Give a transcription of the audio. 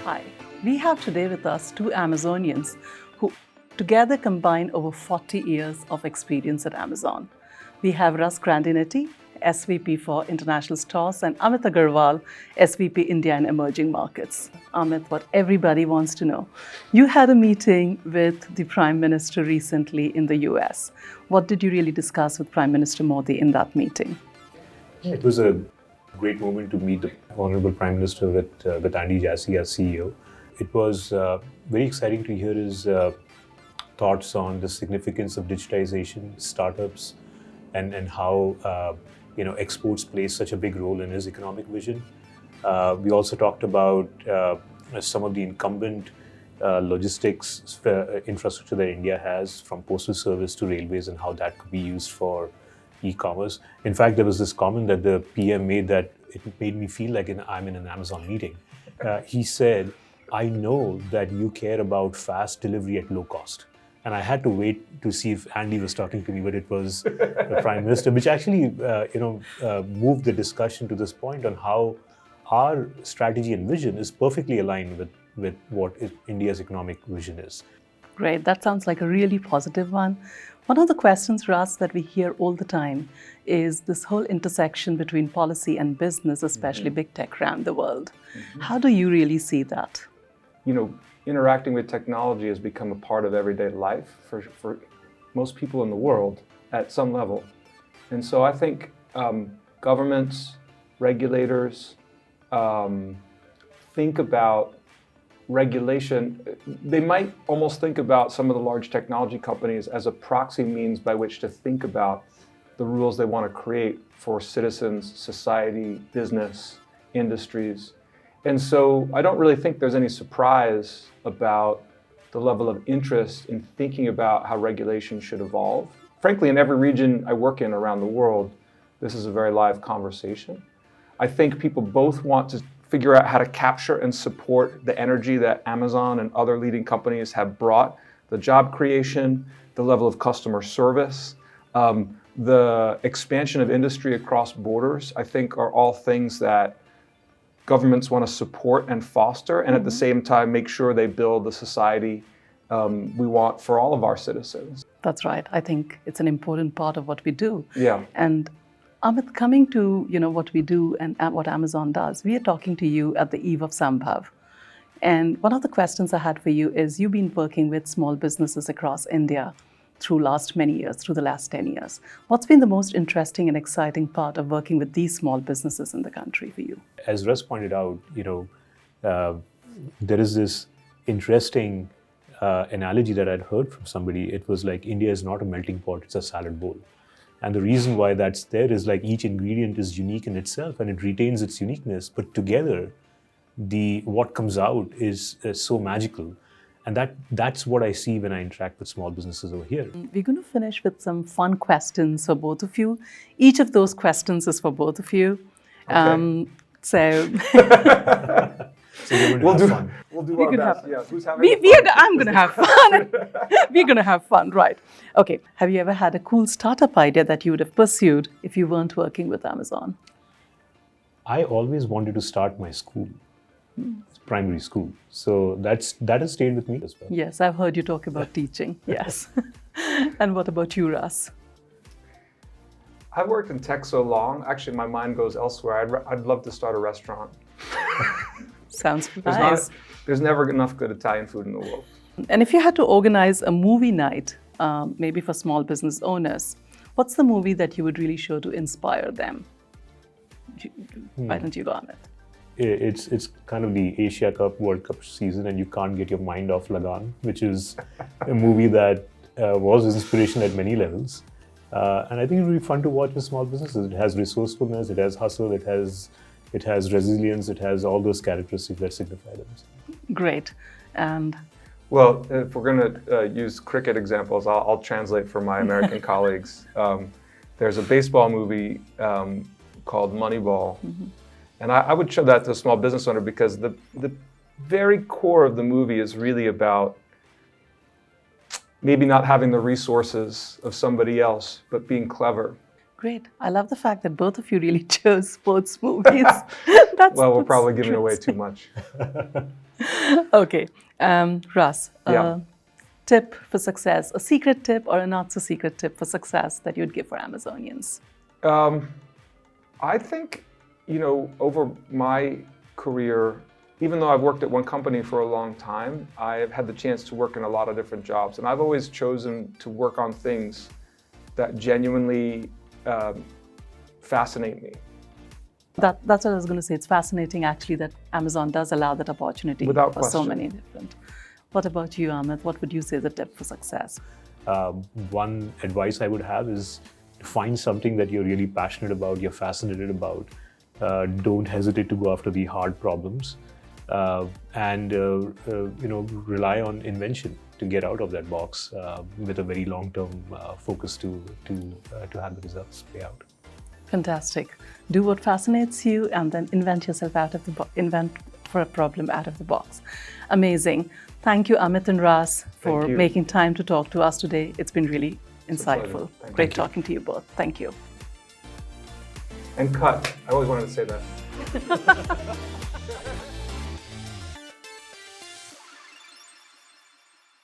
Hi, we have today with us two Amazonians who together combine over 40 years of experience at Amazon. We have Russ Grandinetti, SVP for International Stores, and Amit Agarwal, SVP India and Emerging Markets. Amit, what everybody wants to know. You had a meeting with the Prime Minister recently in the US. What did you really discuss with Prime Minister Modi in that meeting? It was a great moment to meet the Honorable Prime Minister with Andy Jassy as CEO. It was very exciting to hear his thoughts on the significance of digitization, startups, and how exports play such a big role in his economic vision. We also talked about some of the incumbent logistics infrastructure that India has, from postal service to railways, and how that could be used for e-commerce. In fact, there was this comment that the PM made that it made me feel like I'm in an Amazon meeting. He said, "I know that you care about fast delivery at low cost." And I had to wait to see if Andy was talking to me, but it was the Prime Minister, which actually moved the discussion to this point on how our strategy and vision is perfectly aligned with what India's economic vision is. Great, that sounds like a really positive one. One of the questions, Russ, that we hear all the time is this whole intersection between policy and business, especially big tech around the world. How do you really see that? Interacting with technology has become a part of everyday life for most people in the world at some level. And so I think governments, regulators, think about regulation. They might almost think about some of the large technology companies as a proxy means by which to think about the rules they want to create for citizens, society, business, industries. And so I don't really think there's any surprise about the level of interest in thinking about how regulation should evolve. Frankly, in every region I work in around the world, this is a very live conversation. I think people both want to figure out how to capture and support the energy that Amazon and other leading companies have brought, the job creation, the level of customer service, the expansion of industry across borders, I think are all things that governments want to support and foster, and at the same time make sure they build the society we want for all of our citizens. That's right. I think it's an important part of what we do. Yeah. And Amit, coming to what we do and what Amazon does, we are talking to you at the eve of Smbhav. And one of the questions I had for you is, you've been working with small businesses across India through the last 10 years. What's been the most interesting and exciting part of working with these small businesses in the country for you? As Russ pointed out, there is this interesting analogy that I'd heard from somebody. It was like, India is not a melting pot, it's a salad bowl. And the reason why that's there is like each ingredient is unique in itself and it retains its uniqueness, but together what comes out is so magical. And that's what I see when I interact with small businesses over here. We're going to finish with some fun questions for both of you. Each of those questions is for both of you. Okay. So you're going to have fun. We'll do We our could best. have- Yeah, who's having fun? I'm going to have fun. We're going to have fun, right? Okay. Have you ever had a cool startup idea that you would have pursued if you weren't working with Amazon? I always wanted to start my school, primary school. So that has stayed with me as well. Yes, I've heard you talk about teaching. Yes. And what about you, Russ? I've worked in tech so long, actually my mind goes elsewhere. I'd love to start a restaurant. Sounds nice. There's never enough good Italian food in the world. And if you had to organize a movie night, maybe for small business owners, what's the movie that you would really show to inspire them? Why don't you go on it? It's kind of the Asia Cup, World Cup season, and you can't get your mind off Lagan, which is a movie that was inspirational at many levels. And I think it would be fun to watch with small businesses. It has resourcefulness, it has hustle, it has resilience, it has all those characteristics that signify them. Great. And well, if we're going to use cricket examples, I'll translate for my American colleagues. There's a baseball movie called Moneyball. And I would show that to a small business owner because the very core of the movie is really about maybe not having the resources of somebody else, but being clever. Great. I love the fact that both of you really chose sports movies. Well, we're probably giving away too much. Okay. Russ, Yeah. tip for success, a secret tip or a not so secret tip for success that you'd give for Amazonians? I think, over my career, even though I've worked at one company for a long time, I've had the chance to work in a lot of different jobs. And I've always chosen to work on things that genuinely fascinate me. That's what I was going to say. It's fascinating, actually, that Amazon does allow that opportunity Without for so question. many different. What about you, Amit? What would you say is a tip for success? One advice I would have is to find something that you're really passionate about, you're fascinated about. Don't hesitate to go after the hard problems, and rely on invention to get out of that box with a very long-term focus to have the results play out. Fantastic. Do what fascinates you and then invent yourself out of the invent for a problem out of the box. Amazing. Thank you, Amit and Ras, for you. making time to talk to us today. It's been really insightful. pleasure. Great talking to you both. Thank you. And cut. I always wanted to say that.